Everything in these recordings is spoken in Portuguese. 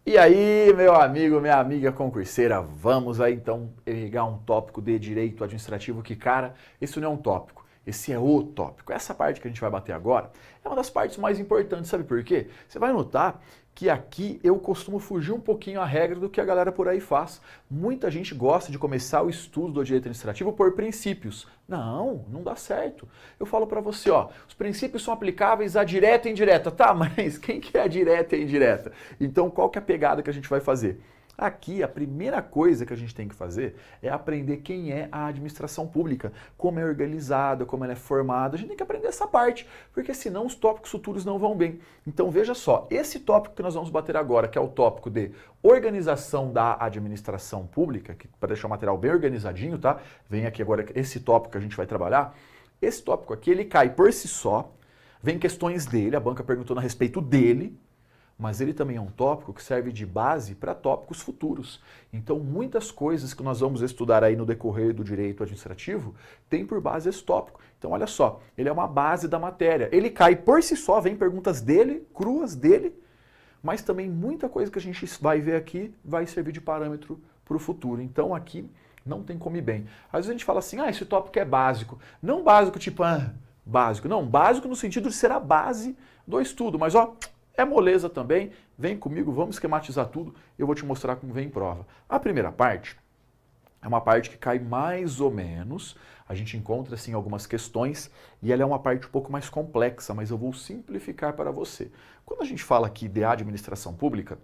E aí, meu amigo, minha amiga concurseira, vamos aí então irrigar um tópico de direito administrativo que, cara, esse não é um tópico, esse é o tópico. Essa parte que a gente vai bater agora é uma das partes mais importantes, sabe por quê? Você vai notar que aqui eu costumo fugir um pouquinho à regra do que a galera por aí faz. Muita gente gosta de começar o estudo do direito administrativo por princípios. Não, não dá certo. Eu falo pra você, ó, os princípios são aplicáveis a direta e indireta. Tá, mas quem que é a direta e a indireta? Então qual que é a pegada que a gente vai fazer? Aqui, a primeira coisa que a gente tem que fazer é aprender quem é a administração pública, como é organizada, como ela é formada. A gente tem que aprender essa parte, porque senão os tópicos futuros não vão bem. Então veja só, esse tópico que nós vamos bater agora, que é o tópico de organização da administração pública, que para deixar o material bem organizadinho, tá? Vem aqui agora esse tópico que a gente vai trabalhar. Esse tópico aqui, ele cai por si só, vem questões dele, a banca perguntou a respeito dele, mas ele também é um tópico que serve de base para tópicos futuros. Então, muitas coisas que nós vamos estudar aí no decorrer do direito administrativo tem por base esse tópico. Então, olha só, ele é uma base da matéria. Ele cai por si só, vem perguntas dele, cruas dele, mas também muita coisa que a gente vai ver aqui vai servir de parâmetro para o futuro. Então, aqui não tem como ir bem. Às vezes a gente fala assim, esse tópico é básico. Não básico tipo, básico. Não, básico no sentido de ser a base do estudo. Mas, ó, é moleza também, vem comigo, vamos esquematizar tudo, eu vou te mostrar como vem em prova. A primeira parte é uma parte que cai mais ou menos, a gente encontra assim algumas questões e ela é uma parte um pouco mais complexa, mas eu vou simplificar para você. Quando a gente fala aqui de administração pública,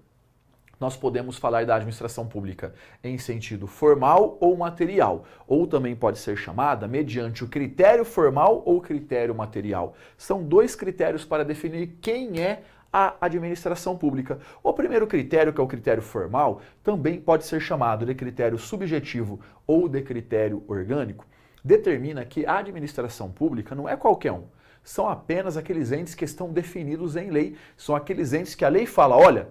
nós podemos falar da administração pública em sentido formal ou material, ou também pode ser chamada mediante o critério formal ou critério material. São dois critérios para definir quem é a administração pública. O primeiro critério, que é o critério formal, também pode ser chamado de critério subjetivo ou de critério orgânico, determina que a administração pública não é qualquer um. São apenas aqueles entes que estão definidos em lei, são aqueles entes que a lei fala, olha,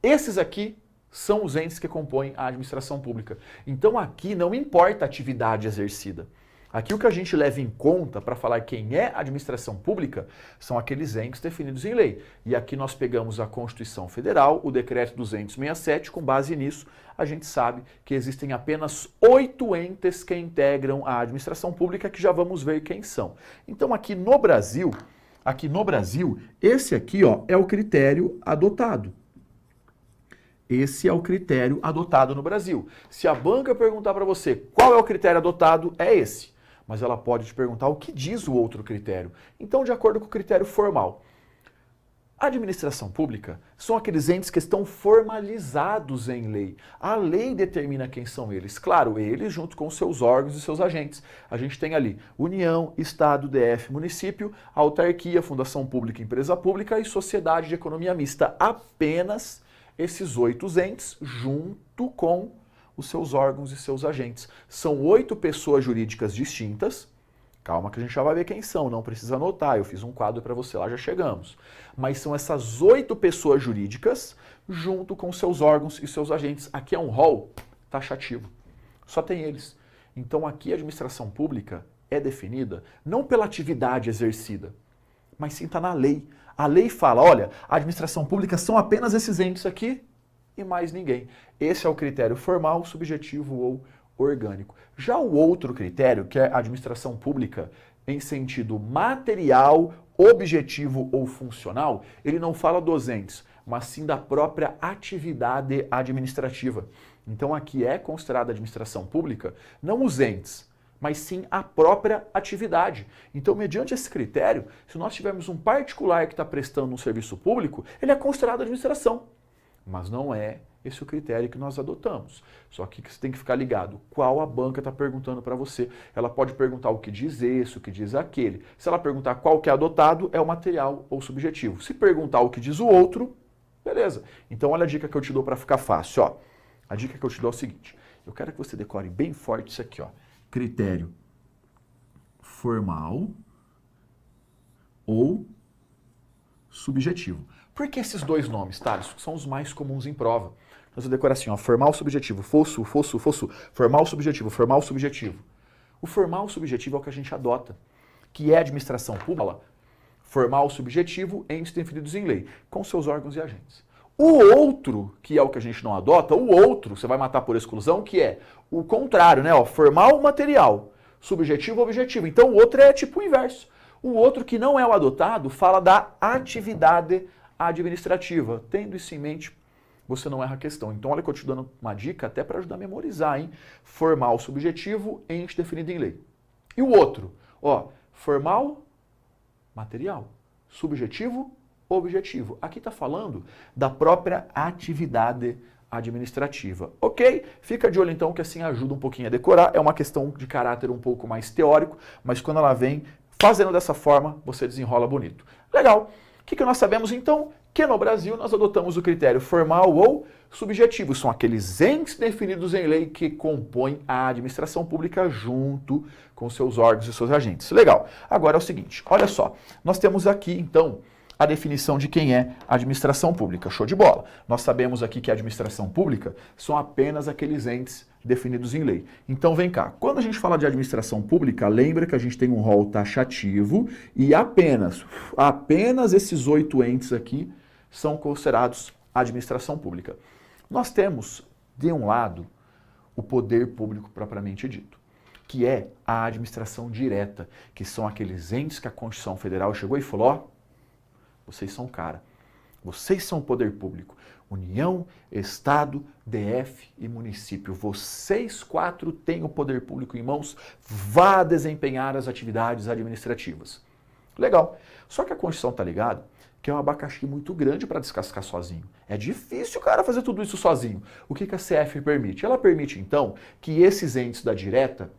esses aqui são os entes que compõem a administração pública. Então aqui não importa a atividade exercida. Aqui o que a gente leva em conta para falar quem é a administração pública são aqueles entes definidos em lei. E aqui nós pegamos a Constituição Federal, o Decreto 267, com base nisso a gente sabe que existem apenas 8 entes que integram a administração pública, que já vamos ver quem são. Então aqui no Brasil, esse aqui ó, é o critério adotado. Esse é o critério adotado no Brasil. Se a banca perguntar para você qual é o critério adotado, é esse. Mas ela pode te perguntar o que diz o outro critério. Então, de acordo com o critério formal, a administração pública são aqueles entes que estão formalizados em lei. A lei determina quem são eles. Claro, eles junto com os seus órgãos e seus agentes. A gente tem ali União, Estado, DF, município, autarquia, fundação pública, empresa pública e sociedade de economia mista. Apenas esses 8 entes junto com os seus órgãos e seus agentes. São 8 pessoas jurídicas distintas. Calma que a gente já vai ver quem são, não precisa anotar, eu fiz um quadro para você lá, já chegamos. Mas são essas 8 pessoas jurídicas junto com seus órgãos e seus agentes. Aqui é um rol taxativo, só tem eles. Então aqui a administração pública é definida não pela atividade exercida, mas sim está na lei. A lei fala, olha, a administração pública são apenas esses entes aqui e mais ninguém. Esse é o critério formal, subjetivo ou orgânico. Já o outro critério, que é a administração pública em sentido material, objetivo ou funcional, ele não fala dos entes, mas sim da própria atividade administrativa. Então aqui é considerada administração pública não os entes, mas sim a própria atividade. Então, mediante esse critério, se nós tivermos um particular que está prestando um serviço público, ele é considerado administração. Mas não é esse o critério que nós adotamos. Só que você tem que ficar ligado qual a banca está perguntando para você. Ela pode perguntar o que diz esse, o que diz aquele. Se ela perguntar qual que é adotado, é o material ou subjetivo. Se perguntar o que diz o outro, beleza. Então, olha a dica que eu te dou para ficar fácil. Ó. A dica que eu te dou é o seguinte. Eu quero que você decore bem forte isso aqui, ó. Critério formal ou subjetivo. Por que esses dois nomes, Thales? São os mais comuns em prova. Nós vamos decorar assim, ó, formal, subjetivo, fosso, formal, subjetivo. O formal subjetivo é o que a gente adota, que é a administração pública, formal subjetivo, entes definidos em lei, com seus órgãos e agentes. O outro, que é o que a gente não adota, o outro, você vai matar por exclusão, que é o contrário, né? Ó, formal, material, subjetivo, objetivo. Então o outro é tipo o inverso. O outro que não é o adotado fala da atividade administrativa. Tendo isso em mente, você não erra a questão. Então olha que eu te dando uma dica até para ajudar a memorizar, hein? Formal, subjetivo, ente definido em lei. E o outro, ó, formal, material, subjetivo, objetivo. Aqui está falando da própria atividade administrativa. Ok? Fica de olho então que assim ajuda um pouquinho a decorar. É uma questão de caráter um pouco mais teórico, mas quando ela vem fazendo dessa forma, você desenrola bonito. Legal. O que nós sabemos então? Que no Brasil nós adotamos o critério formal ou subjetivo. São aqueles entes definidos em lei que compõem a administração pública junto com seus órgãos e seus agentes. Legal. Agora é o seguinte, olha só. Nós temos aqui então a definição de quem é a administração pública. Show de bola. Nós sabemos aqui que a administração pública são apenas aqueles entes definidos em lei. Então vem cá, quando a gente fala de administração pública, lembra que a gente tem um rol taxativo e apenas esses 8 entes aqui são considerados administração pública. Nós temos, de um lado, o poder público propriamente dito, que é a administração direta, que são aqueles entes que a Constituição Federal chegou e falou, ó, vocês são cara. Vocês são o poder público. União, Estado, DF e município. Vocês 4 têm o poder público em mãos. Vá desempenhar as atividades administrativas. Legal. Só que a Constituição tá ligado que é um abacaxi muito grande para descascar sozinho. É difícil o cara fazer tudo isso sozinho. O que a CF permite? Ela permite, então, que esses entes da direta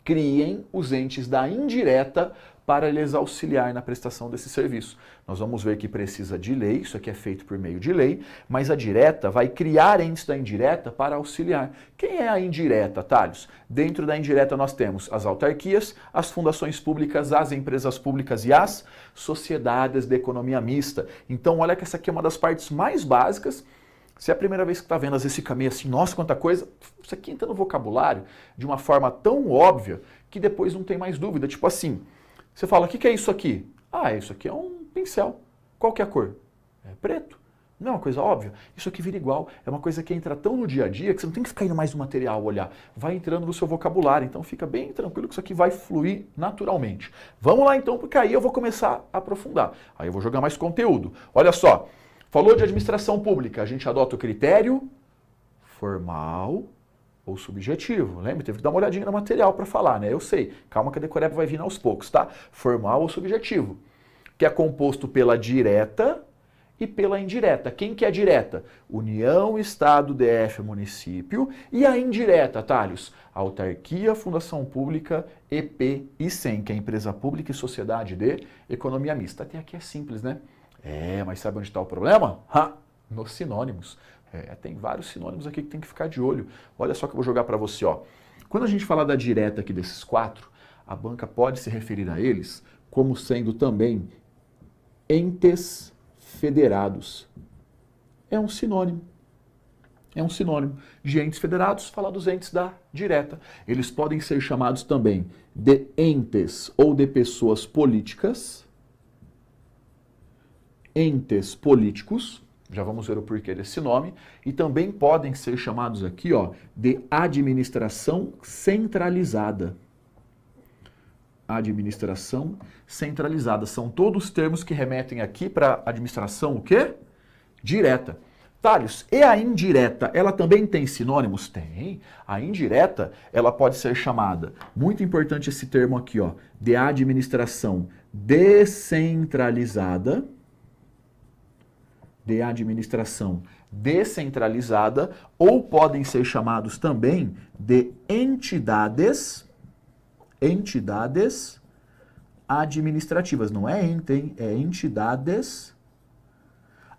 criem os entes da indireta para lhes auxiliar na prestação desse serviço. Nós vamos ver que precisa de lei, isso aqui é feito por meio de lei, mas a direta vai criar entes da indireta para auxiliar. Quem é a indireta, Thales? Dentro da indireta nós temos as autarquias, as fundações públicas, as empresas públicas e as sociedades de economia mista. Então olha que essa aqui é uma das partes mais básicas. Se é a primeira vez que está vendo, às vezes fica meio assim, nossa, quanta coisa. Isso aqui entra no vocabulário de uma forma tão óbvia que depois não tem mais dúvida. Tipo assim, você fala, o que é isso aqui? Ah, isso aqui é um pincel. Qual que é a cor? É preto. Não é uma coisa óbvia? Isso aqui vira igual. É uma coisa que entra tão no dia a dia que você não tem que ficar indo mais no material olhar. Vai entrando no seu vocabulário. Então fica bem tranquilo que isso aqui vai fluir naturalmente. Vamos lá então, porque aí eu vou começar a aprofundar. Aí eu vou jogar mais conteúdo. Olha só. Falou de administração pública. A gente adota o critério formal ou subjetivo. Lembra? Teve que dar uma olhadinha no material para falar, né? Eu sei. Calma que a decoreba vai vir aos poucos, tá? Formal ou subjetivo. Que é composto pela direta e pela indireta. Quem que é a direta? União, Estado, DF, município. E a indireta, Thales? Autarquia, Fundação Pública, EP e SEM, que é Empresa Pública e Sociedade de Economia Mista. Até aqui é simples, né? Mas sabe onde está o problema? Nos sinônimos. Tem vários sinônimos aqui que tem que ficar de olho. Olha só que eu vou jogar para você, ó. Quando a gente fala da direta aqui desses 4, a banca pode se referir a eles como sendo também entes federados. É um sinônimo. É um sinônimo de entes federados, falar dos entes da direta. Eles podem ser chamados também de entes ou de pessoas políticas, entes políticos, já vamos ver o porquê desse nome, e também podem ser chamados aqui, ó, de administração centralizada. Administração centralizada. São todos termos que remetem aqui para administração o quê? Direta. Thales, e a indireta, ela também tem sinônimos? Tem. A indireta, ela pode ser chamada, muito importante esse termo aqui, ó, de administração descentralizada, ou podem ser chamados também de entidades administrativas. Não é ente, hein? É entidades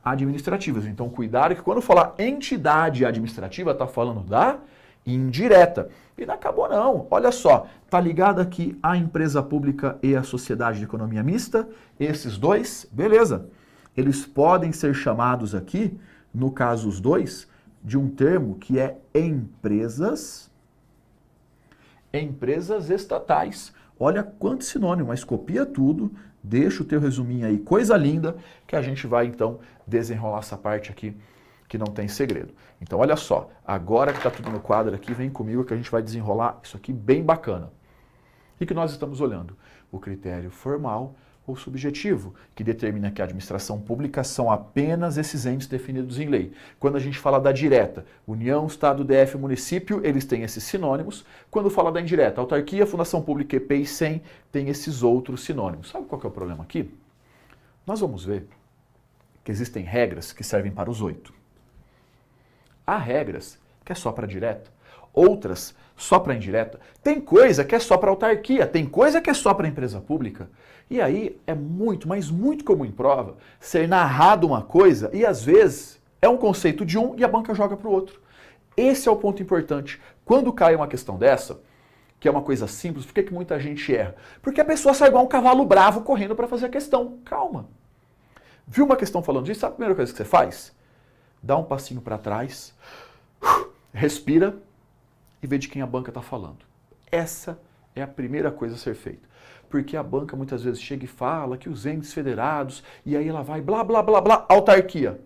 administrativas. Então, cuidado que quando falar entidade administrativa, está falando da indireta. E não acabou não. Olha só, tá ligado aqui a empresa pública e a sociedade de economia mista? Esses dois, beleza. Eles podem ser chamados aqui, no caso os dois, de um termo que é empresas estatais. Olha quanto sinônimo, mas copia tudo, Deixa o teu resuminho aí, coisa linda, que a gente vai então desenrolar essa parte aqui que não tem segredo. Então olha só, agora que está tudo no quadro aqui, vem comigo que a gente vai desenrolar isso aqui bem bacana. O que nós estamos olhando? O critério formal ou subjetivo, que determina que a administração pública são apenas esses entes definidos em lei. Quando a gente fala da direta, União, Estado, DF, município, eles têm esses sinônimos. Quando fala da indireta, autarquia, fundação pública, EP e SEM, tem esses outros sinônimos. Sabe qual que é o problema aqui? Nós vamos ver que existem regras que servem para os 8. Há regras que é só para direta, outras só para indireta. Tem coisa que é só para autarquia, tem coisa que é só para empresa pública. E aí é muito, mas muito comum em prova ser narrado uma coisa e às vezes é um conceito de um e a banca joga para o outro. Esse é o ponto importante. Quando cai uma questão dessa, que é uma coisa simples, por que muita gente erra? Porque a pessoa sai igual um cavalo bravo correndo para fazer a questão. Calma. Viu uma questão falando disso? Sabe a primeira coisa que você faz? Dá um passinho para trás, respira e vê de quem a banca está falando. Essa é a primeira coisa a ser feita. Porque a banca muitas vezes chega e fala que os entes federados, e aí ela vai blá, blá, blá, blá, autarquia.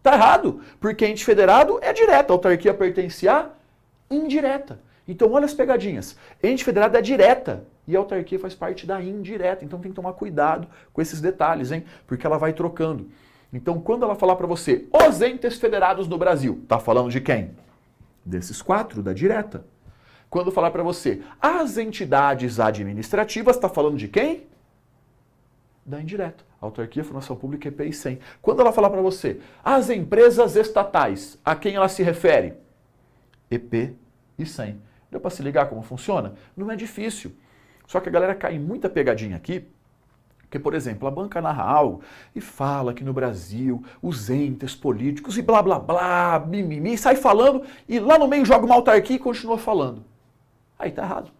Tá errado, porque ente federado é direta, a autarquia pertence à indireta. Então olha as pegadinhas. Ente federado é direta e a autarquia faz parte da indireta. Então tem que tomar cuidado com esses detalhes, hein? Porque ela vai trocando. Então quando ela falar para você, os entes federados no Brasil, tá falando de quem? Desses 4, da direta. Quando falar para você, as entidades administrativas, está falando de quem? Da indireta. Autarquia, fundação pública, EP e SEM. Quando ela falar para você, as empresas estatais, a quem ela se refere? EP e SEM. Deu para se ligar como funciona? Não é difícil. Só que a galera cai em muita pegadinha aqui, porque, por exemplo, a banca narra algo e fala que no Brasil os entes políticos e blá blá blá, mimimi, sai falando e lá no meio joga uma autarquia e continua falando. Aí tá errado.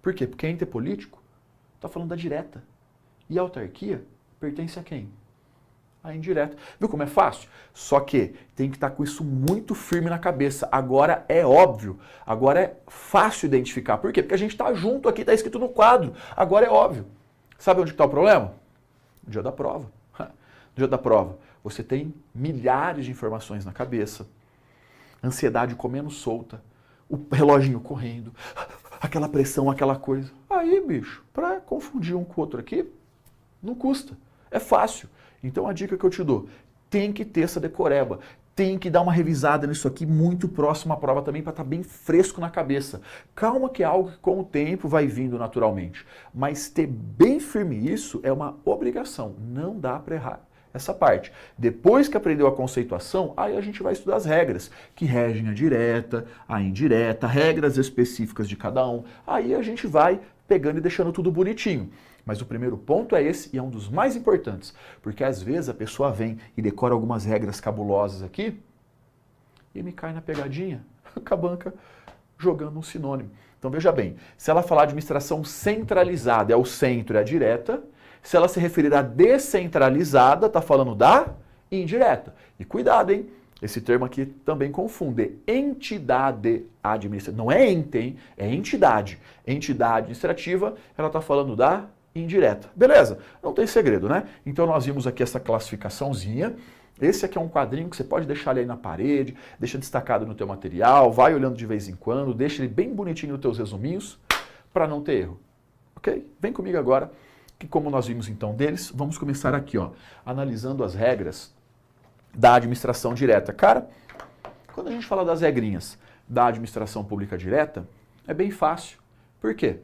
Por quê? Porque ente político está falando da direta. E a autarquia pertence a quem? A indireta. Viu como é fácil? Só que tem que estar com isso muito firme na cabeça. Agora é óbvio. Agora é fácil identificar. Por quê? Porque a gente está junto aqui, está escrito no quadro. Agora é óbvio. Sabe onde está o problema? No dia da prova. No dia da prova, você tem milhares de informações na cabeça. Ansiedade comendo solta. O reloginho correndo, aquela pressão, aquela coisa. Aí, bicho, para confundir um com o outro aqui, não custa. É fácil. Então a dica que eu te dou, tem que ter essa decoreba. Tem que dar uma revisada nisso aqui muito próximo à prova também para estar bem fresco na cabeça. Calma que é algo que com o tempo vai vindo naturalmente. Mas ter bem firme isso é uma obrigação. Não dá para errar essa parte. Depois que aprendeu a conceituação, aí a gente vai estudar as regras, que regem a direta, a indireta, regras específicas de cada um. Aí a gente vai pegando e deixando tudo bonitinho. Mas o primeiro ponto é esse e é um dos mais importantes, porque às vezes a pessoa vem e decora algumas regras cabulosas aqui e me cai na pegadinha com a banca jogando um sinônimo. Então veja bem, se ela falar de administração centralizada, é o centro, é a direta. Se ela se referir a descentralizada, está falando da indireta. E cuidado, hein? Esse termo aqui também confunde. Entidade administrativa. Não é ente, hein? É entidade. Entidade administrativa, ela está falando da indireta. Beleza? Não tem segredo, né? Então nós vimos aqui essa classificaçãozinha. Esse aqui é um quadrinho que você pode deixar ele aí na parede, deixa destacado no teu material, vai olhando de vez em quando, deixa ele bem bonitinho nos teus resuminhos, para não ter erro. Ok? Vem comigo agora. Que como nós vimos então deles, vamos começar aqui, ó, analisando as regras da administração direta. Cara, quando a gente fala das regrinhas da administração pública direta, é bem fácil. Por quê?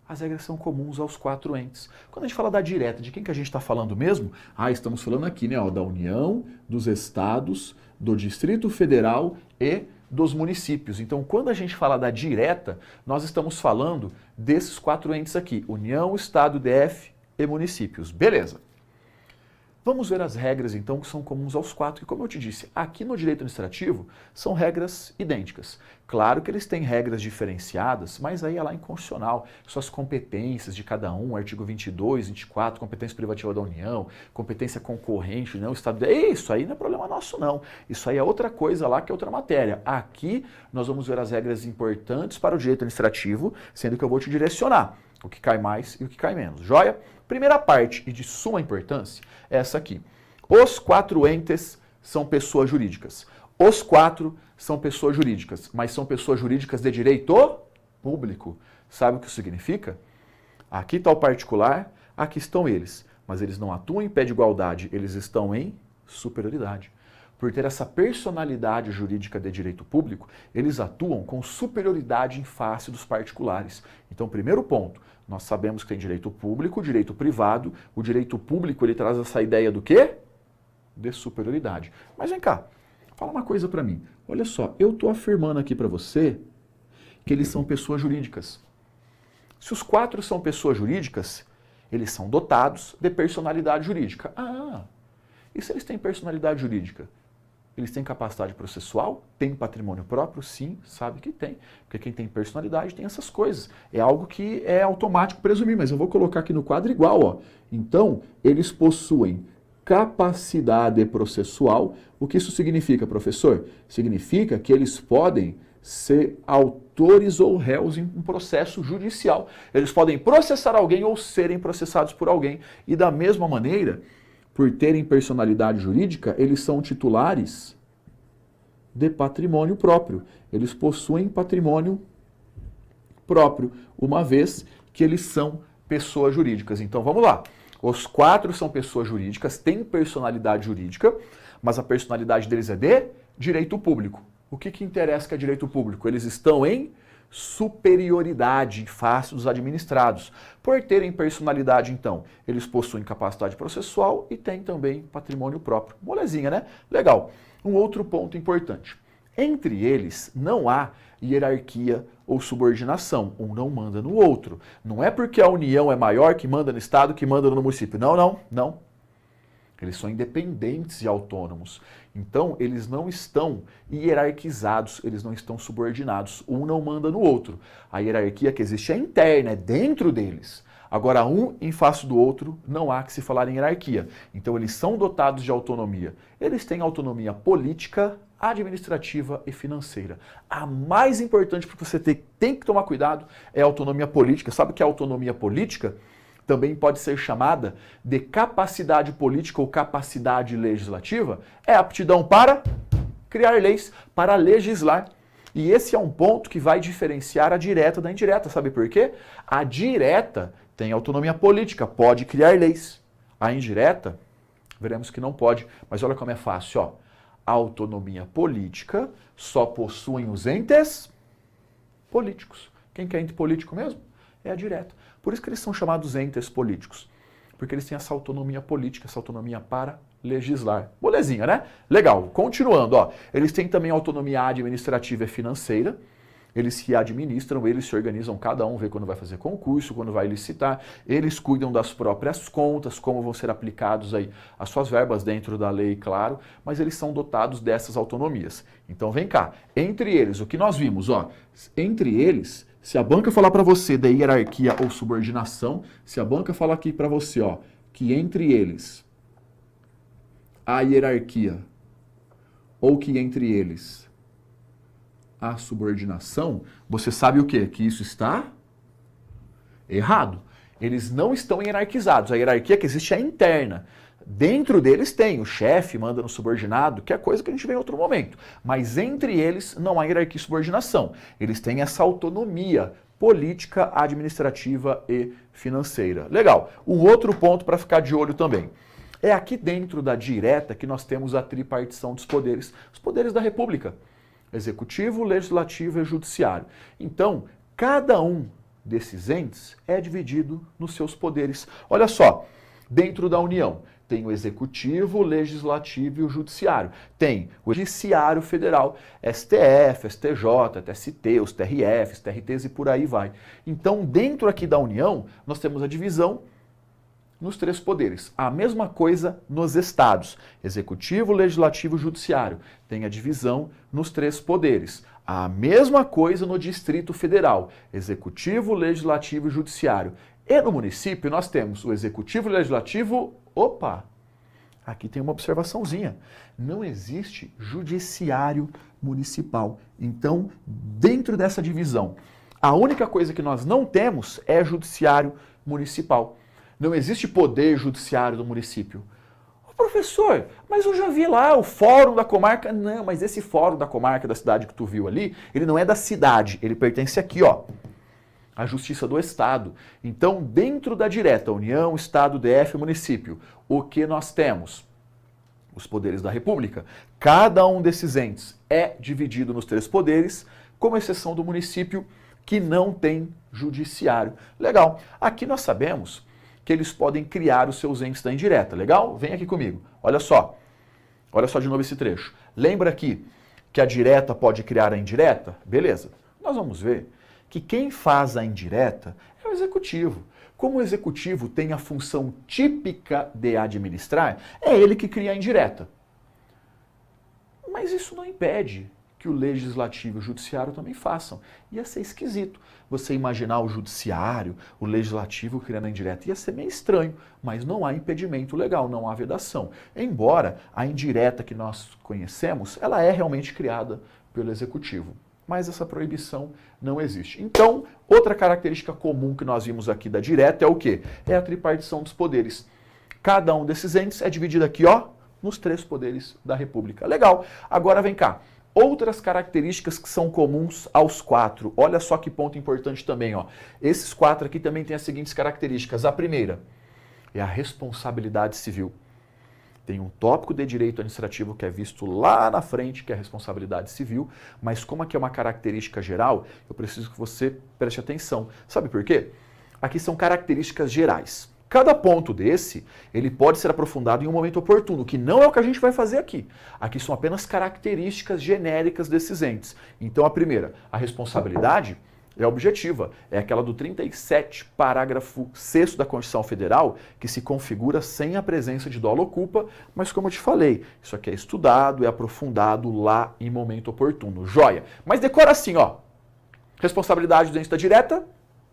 As regras são comuns aos 4 entes. Quando a gente fala da direta, de quem que a gente está falando mesmo? Estamos falando aqui, né, ó, da União, dos estados, do Distrito Federal e dos municípios. Então, quando a gente fala da direta, nós estamos falando desses 4 entes aqui, União, Estado, DF e municípios. Beleza. Vamos ver as regras, então, que são comuns aos 4, que, como eu te disse, aqui no direito administrativo, são regras idênticas. Claro que eles têm regras diferenciadas, mas aí é lá em constitucional, suas competências de cada um, artigo 22, 24, competência privativa da União, competência concorrente, não, Estado... Isso aí não é problema nosso, não. Isso aí é outra coisa lá, que é outra matéria. Aqui, nós vamos ver as regras importantes para o direito administrativo, sendo que eu vou te direcionar. O que cai mais e o que cai menos. Joia? Primeira parte, e de suma importância, é essa aqui. Os 4 entes são pessoas jurídicas. Os 4 são pessoas jurídicas, mas são pessoas jurídicas de direito público. Sabe o que isso significa? Aqui está o particular, aqui estão eles. Mas eles não atuam em pé de igualdade, eles estão em superioridade. Por ter essa personalidade jurídica de direito público, eles atuam com superioridade em face dos particulares. Então, primeiro ponto, nós sabemos que tem direito público, direito privado. O direito público, ele traz essa ideia do quê? De superioridade. Mas vem cá, fala uma coisa para mim. Olha só, eu estou afirmando aqui para você que eles são pessoas jurídicas. Se os 4 são pessoas jurídicas, eles são dotados de personalidade jurídica. Ah, e se eles têm personalidade jurídica? Eles têm capacidade processual? Têm patrimônio próprio? Sim, sabe que tem. Porque quem tem personalidade tem essas coisas. É algo que é automático presumir, mas eu vou colocar aqui no quadro igual, ó. Então, eles possuem capacidade processual. O que isso significa, professor? Significa que eles podem ser autores ou réus em um processo judicial. Eles podem processar alguém ou serem processados por alguém. E da mesma maneira, por terem personalidade jurídica, eles são titulares de patrimônio próprio. Eles possuem patrimônio próprio, uma vez que eles são pessoas jurídicas. Então vamos lá. Os 4 são pessoas jurídicas, têm personalidade jurídica, mas a personalidade deles é de direito público. O que interessa que é direito público? Eles estão em superioridade em face dos administrados. Por terem personalidade, então, eles possuem capacidade processual e têm também patrimônio próprio. Molezinha, né? Legal. Um outro ponto importante. Entre eles não há hierarquia ou subordinação. Um não manda no outro. Não é porque a União é maior que manda no Estado que manda no município. Não. Eles são independentes e autônomos. Então, eles não estão hierarquizados, eles não estão subordinados. Um não manda no outro. A hierarquia que existe é interna, é dentro deles. Agora, um em face do outro, não há que se falar em hierarquia. Então, eles são dotados de autonomia. Eles têm autonomia política, administrativa e financeira. A mais importante para você tem que tomar cuidado é a autonomia política. Sabe o que é autonomia política? Também pode ser chamada de capacidade política ou capacidade legislativa, é aptidão para criar leis, para legislar. E esse é um ponto que vai diferenciar a direta da indireta. Sabe por quê? A direta tem autonomia política, pode criar leis. A indireta, veremos que não pode. Mas olha como é fácil, ó. A autonomia política só possuem os entes políticos. Quem que é ente político mesmo? É a direta. Por isso que eles são chamados entes políticos. Porque eles têm essa autonomia política, essa autonomia para legislar. Molezinha, né? Legal. Continuando, ó. Eles têm também autonomia administrativa e financeira. Eles se administram, eles se organizam, cada um vê quando vai fazer concurso, quando vai licitar. Eles cuidam das próprias contas, como vão ser aplicados aí as suas verbas dentro da lei, claro. Mas eles são dotados dessas autonomias. Então vem cá. Entre eles, o que nós vimos, ó. Entre eles... Se a banca falar para você da hierarquia ou subordinação, se a banca falar aqui para você, ó, que entre eles há hierarquia ou que entre eles há subordinação, você sabe o quê? Que isso está errado. Eles não estão hierarquizados. A hierarquia que existe é interna. Dentro deles tem o chefe, manda no subordinado, que é coisa que a gente vê em outro momento. Mas entre eles não há hierarquia e subordinação. Eles têm essa autonomia política, administrativa e financeira. Legal. Um outro ponto para ficar de olho também. É aqui dentro da direta que nós temos a tripartição dos poderes. Os poderes da República. Executivo, legislativo e judiciário. Então, cada um desses entes é dividido nos seus poderes. Olha só, dentro da União, tem o Executivo, o Legislativo e o Judiciário. Tem o Judiciário Federal, STF, STJ, TST, os TRFs, TRTs e por aí vai. Então, dentro aqui da União, nós temos a divisão nos 3 poderes. A mesma coisa nos estados. Executivo, Legislativo e Judiciário. Tem a divisão nos 3 poderes. A mesma coisa no Distrito Federal. Executivo, Legislativo e Judiciário. E no município nós temos o Executivo e o Legislativo. Opa! Aqui tem uma observaçãozinha. Não existe judiciário municipal. Então, dentro dessa divisão, A única coisa que nós não temos é judiciário municipal. Não existe poder judiciário do município. Ô, professor, mas eu já vi lá o fórum da comarca. Não, mas esse fórum da comarca da cidade que tu viu ali, ele não é da cidade, ele pertence aqui, ó, à Justiça do Estado. Então, dentro da direta, União, Estado, DF, município, o que nós temos? Os poderes da República. Cada um desses entes é dividido nos 3 poderes, com exceção do município, que não tem judiciário. Legal. Aqui nós sabemos que eles podem criar os seus entes da indireta. Legal? Vem aqui comigo. Olha só. Olha só de novo esse trecho. Lembra aqui que a direta pode criar a indireta? Beleza. Nós vamos ver que quem faz a indireta é o executivo. Como o executivo tem a função típica de administrar, é ele que cria a indireta. Mas isso não impede que o legislativo e o judiciário também façam. Ia ser esquisito você imaginar o judiciário, o legislativo criando a indireta. Ia ser meio estranho, mas não há impedimento legal, não há vedação. Embora a indireta que nós conhecemos, ela é realmente criada pelo executivo. Mas essa proibição não existe. Então, outra característica comum que nós vimos aqui da direta é o quê? É a tripartição dos poderes. Cada um desses entes é dividido aqui, ó, nos 3 poderes da República. Legal. Agora vem cá. Outras características que são comuns aos 4. Olha só que ponto importante também, ó. Esses 4 aqui também têm as seguintes características. A primeira é a responsabilidade civil. Tem um tópico de direito administrativo que é visto lá na frente, que é a responsabilidade civil, mas como aqui é uma característica geral, eu preciso que você preste atenção. Sabe por quê? Aqui são características gerais. Cada ponto desse, ele pode ser aprofundado em um momento oportuno, que não é o que a gente vai fazer aqui. Aqui são apenas características genéricas desses entes. Então, a primeira, a responsabilidade é objetiva. É aquela do 37, parágrafo 6º da Constituição Federal, que se configura sem a presença de dolo ou culpa, mas como eu te falei, isso aqui é estudado, é aprofundado lá em momento oportuno. Joia! Mas decora assim, ó. Responsabilidade do ente da direta,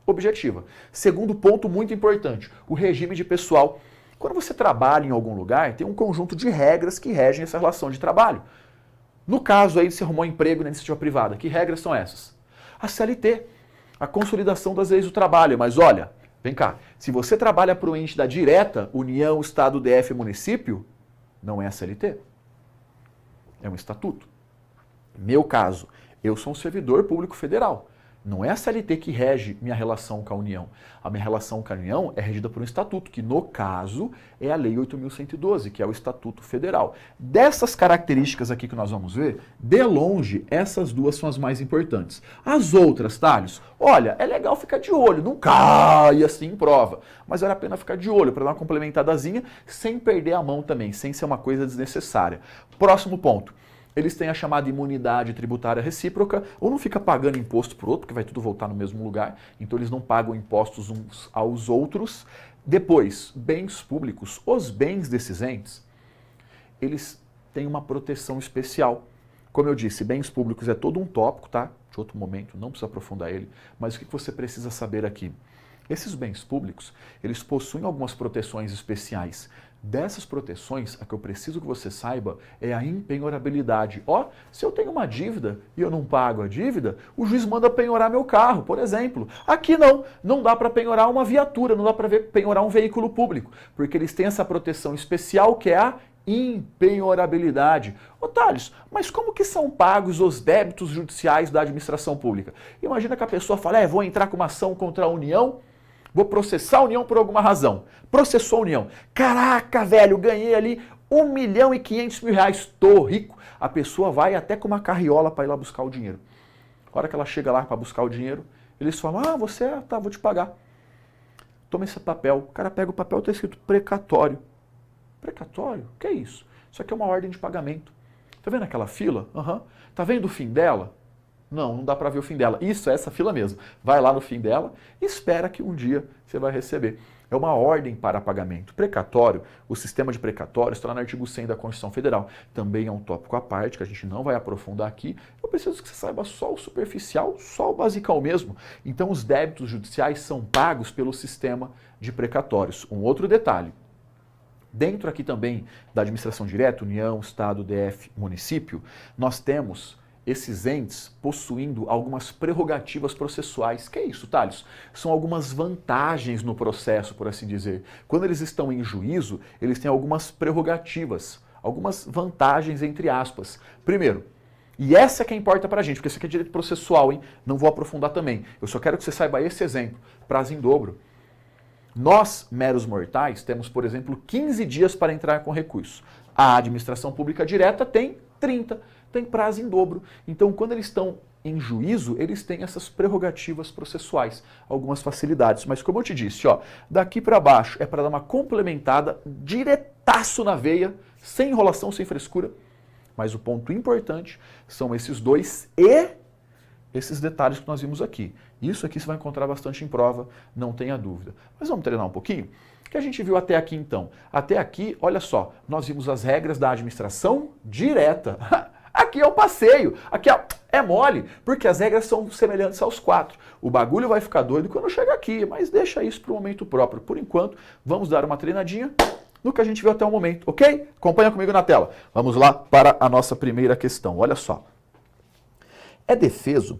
objetiva. Segundo ponto muito importante, o regime de pessoal. Quando você trabalha em algum lugar, tem um conjunto de regras que regem essa relação de trabalho. No caso aí, você arrumou emprego na iniciativa privada, que regras são essas? A CLT, a consolidação das leis do trabalho. Mas olha, vem cá, se você trabalha para o ente da direta, União, Estado, DF, município, não é a CLT. É um estatuto. Meu caso, eu sou um servidor público federal. Não é a CLT que rege minha relação com a União. A minha relação com a União é regida por um estatuto, que no caso é a Lei 8.112, que é o Estatuto Federal. Dessas características aqui que nós vamos ver, de longe, essas 2 são as mais importantes. As outras, Thales, olha, é legal ficar de olho, não cai assim em prova, mas vale a pena ficar de olho para dar uma complementadazinha sem perder a mão também, sem ser uma coisa desnecessária. Próximo ponto. Eles têm a chamada imunidade tributária recíproca, ou não fica pagando imposto para o outro, porque vai tudo voltar no mesmo lugar, então eles não pagam impostos uns aos outros. Depois, bens públicos, os bens desses entes, eles têm uma proteção especial. Como eu disse, bens públicos é todo um tópico, tá? De outro momento, não precisa aprofundar ele, mas o que você precisa saber aqui? Esses bens públicos, eles possuem algumas proteções especiais. Dessas proteções, a que eu preciso que você saiba é a impenhorabilidade. Ó, se eu tenho uma dívida e eu não pago a dívida, o juiz manda penhorar meu carro, por exemplo. Aqui não dá para penhorar uma viatura, não dá para penhorar um veículo público, porque eles têm essa proteção especial que é a impenhorabilidade. Ô Thales, mas como que são pagos os débitos judiciais da administração pública? Imagina que a pessoa fala, vou entrar com uma ação contra a União, vou processar a União por alguma razão. Processou a União. Caraca, velho, ganhei ali R$1.500.000, tô rico. A pessoa vai até com uma carriola para ir lá buscar o dinheiro. A hora que ela chega lá para buscar o dinheiro, eles falam, tá, vou te pagar. Toma esse papel. O cara pega o papel, tá escrito precatório. Precatório? O que é isso? Isso aqui é uma ordem de pagamento. Tá vendo aquela fila? Tá vendo o fim dela? Não dá para ver o fim dela. Isso é essa fila mesmo. Vai lá no fim dela e espera que um dia você vai receber. É uma ordem para pagamento. Precatório, o sistema de precatório está no artigo 100 da Constituição Federal. Também é um tópico à parte, que a gente não vai aprofundar aqui. Eu preciso que você saiba só o superficial, só o basicão mesmo. Então, os débitos judiciais são pagos pelo sistema de precatórios. Um outro detalhe. Dentro aqui também da administração direta, União, Estado, DF, município, nós temos esses entes possuindo algumas prerrogativas processuais. Que é isso, Thales? São algumas vantagens no processo, por assim dizer. Quando eles estão em juízo, eles têm algumas prerrogativas, algumas vantagens, entre aspas. Primeiro, e essa que importa pra gente, porque isso aqui é direito processual, hein? Não vou aprofundar também. Eu só quero que você saiba esse exemplo. Prazo em dobro. Nós, meros mortais, temos, por exemplo, 15 dias para entrar com recurso. A administração pública direta tem 30, tem prazo em dobro. Então, quando eles estão em juízo, eles têm essas prerrogativas processuais, algumas facilidades. Mas como eu te disse, ó, daqui para baixo é para dar uma complementada diretaço na veia, sem enrolação, sem frescura. Mas o ponto importante são esses dois e esses detalhes que nós vimos aqui. Isso aqui você vai encontrar bastante em prova, não tenha dúvida. Mas vamos treinar um pouquinho? O que a gente viu até aqui então? Até aqui, olha só, nós vimos as regras da administração direta. Aqui é o passeio, aqui é mole, porque as regras são semelhantes aos 4. O bagulho vai ficar doido quando chegar aqui, mas deixa isso para o momento próprio. Por enquanto, vamos dar uma treinadinha no que a gente viu até o momento, ok? Acompanha comigo na tela. Vamos lá para a nossa primeira questão. Olha só. É defeso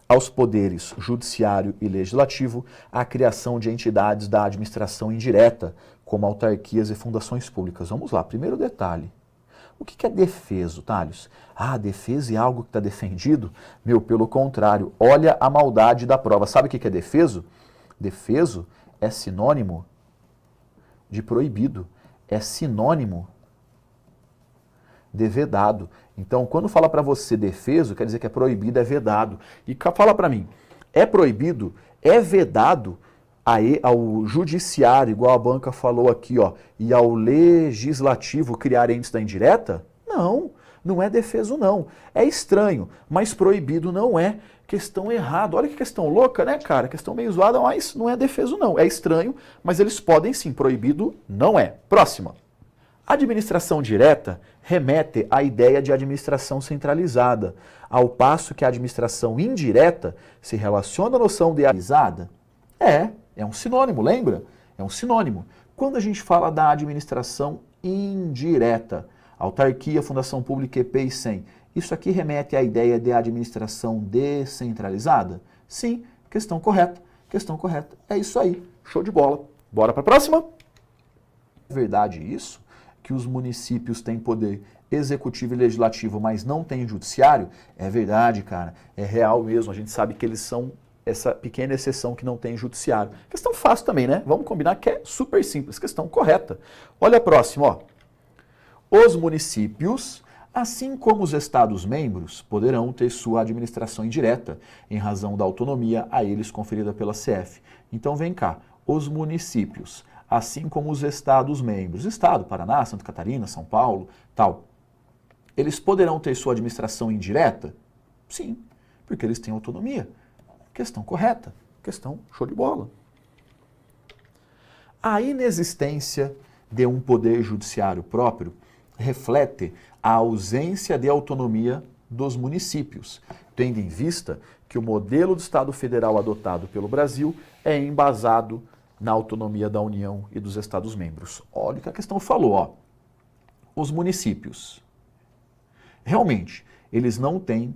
aos poderes judiciário e legislativo a criação de entidades da administração indireta, como autarquias e fundações públicas. Vamos lá, primeiro detalhe. O que é defeso, Thales? Ah, defesa é algo que está defendido? Meu, pelo contrário, olha a maldade da prova. Sabe o que é defeso? Defeso é sinônimo de proibido, é sinônimo de vedado. Então, quando fala para você defeso, quer dizer que é proibido, é vedado. E fala para mim, é proibido, é vedado ao judiciário, igual a banca falou aqui, ó, e ao legislativo criar entes da indireta? Não, não é defeso não. É estranho, mas proibido não é. Questão errada. Olha que questão louca, né, cara? Questão meio zoada, mas não é defeso não. É estranho, mas eles podem sim. Proibido não é. Próxima. Administração direta remete à ideia de administração centralizada, ao passo que a administração indireta se relaciona à noção de centralizada. É um sinônimo, lembra? É um sinônimo. Quando a gente fala da administração indireta, autarquia, fundação pública, EP e SEM, isso aqui remete à ideia de administração descentralizada? Sim, questão correta. Questão correta. É isso aí. Show de bola. Bora para a próxima? É verdade isso? Que os municípios têm poder executivo e legislativo, mas não têm judiciário? É verdade, cara. É real mesmo. A gente sabe que eles são essa pequena exceção que não tem judiciário. Questão fácil também, né? Vamos combinar que é super simples. Questão correta. Olha a próxima, ó. Os municípios, assim como os Estados-membros, poderão ter sua administração indireta, em razão da autonomia a eles conferida pela CF. Então vem cá, os municípios, assim como os Estados-membros, Estado, Paraná, Santa Catarina, São Paulo, tal, eles poderão ter sua administração indireta? Sim, porque eles têm autonomia. Questão correta, questão show de bola. A inexistência de um poder judiciário próprio reflete a ausência de autonomia dos municípios, tendo em vista que o modelo do Estado Federal adotado pelo Brasil é embasado na autonomia da União e dos Estados-membros. Olha o que a questão falou, ó. Os municípios, realmente, eles não têm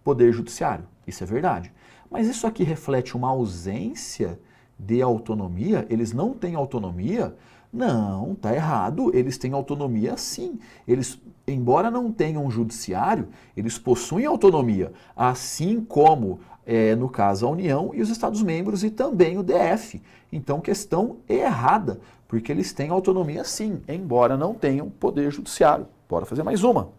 poder judiciário, isso é verdade. Mas isso aqui reflete uma ausência de autonomia? Eles não têm autonomia? Não, tá errado. Eles têm autonomia sim. Eles, embora não tenham judiciário, eles possuem autonomia, assim como, no caso, a União e os Estados-membros e também o DF. Então, questão errada, porque eles têm autonomia sim, embora não tenham poder judiciário. Bora fazer mais uma.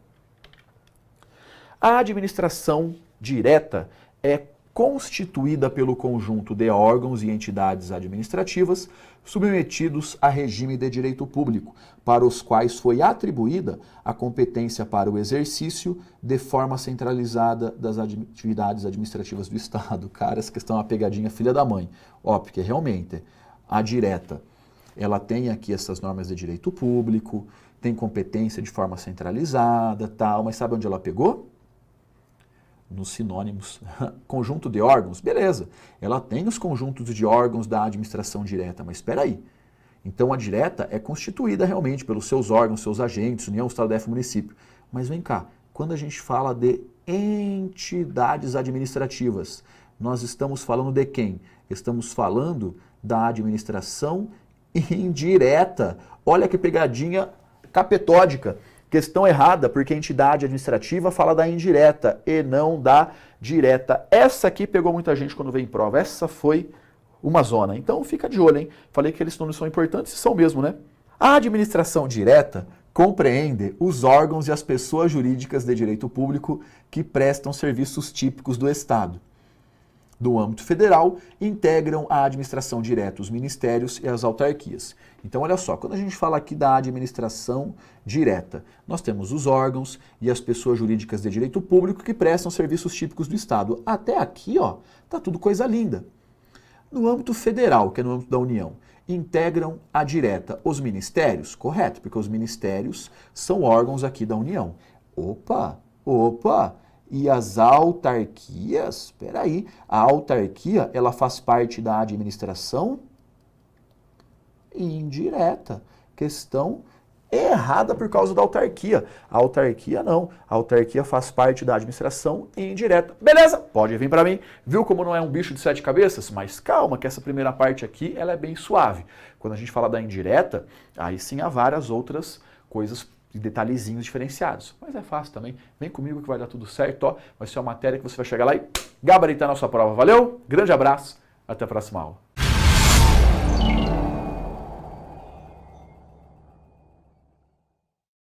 A administração direta é constituída pelo conjunto de órgãos e entidades administrativas submetidos a regime de direito público, para os quais foi atribuída a competência para o exercício de forma centralizada das atividades administrativas do Estado. Cara, essa questão é uma pegadinha filha da mãe. Ó, porque realmente a direta, ela tem aqui essas normas de direito público, tem competência de forma centralizada, tal, mas sabe onde ela pegou? Nos sinônimos. Conjunto de órgãos, beleza. Ela tem os conjuntos de órgãos da administração direta, mas espera aí. Então a direta é constituída realmente pelos seus órgãos, seus agentes, União, Estado, DF, município. Mas vem cá, quando a gente fala de entidades administrativas. Nós estamos falando de quem? Estamos falando da administração indireta. Olha que pegadinha capetódica. Questão errada, porque a entidade administrativa fala da indireta e não da direta. Essa aqui pegou muita gente quando veio em prova. Essa foi uma zona. Então fica de olho, hein? Falei que eles nomes são importantes e são mesmo, né? A administração direta compreende os órgãos e as pessoas jurídicas de direito público que prestam serviços típicos do Estado. Do âmbito federal, integram a administração direta os ministérios e as autarquias. Então, olha só, quando a gente fala aqui da administração direta, nós temos os órgãos e as pessoas jurídicas de direito público que prestam serviços típicos do Estado. Até aqui, ó, tá tudo coisa linda. No âmbito federal, que é no âmbito da União, integram a direta os ministérios, correto, porque os ministérios são órgãos aqui da União. Opa! E as autarquias? Espera aí, a autarquia, ela faz parte da administração indireta. Questão errada por causa da autarquia. A autarquia não. A autarquia faz parte da administração indireta. Beleza? Pode vir para mim. Viu como não é um bicho de 7 cabeças? Mas calma, que essa primeira parte aqui, ela é bem suave. Quando a gente fala da indireta, aí sim há várias outras coisas e detalhezinhos diferenciados. Mas é fácil também. Vem comigo que vai dar tudo certo, ó. Vai ser uma matéria que você vai chegar lá e gabaritar na sua prova. Valeu? Grande abraço. Até a próxima aula.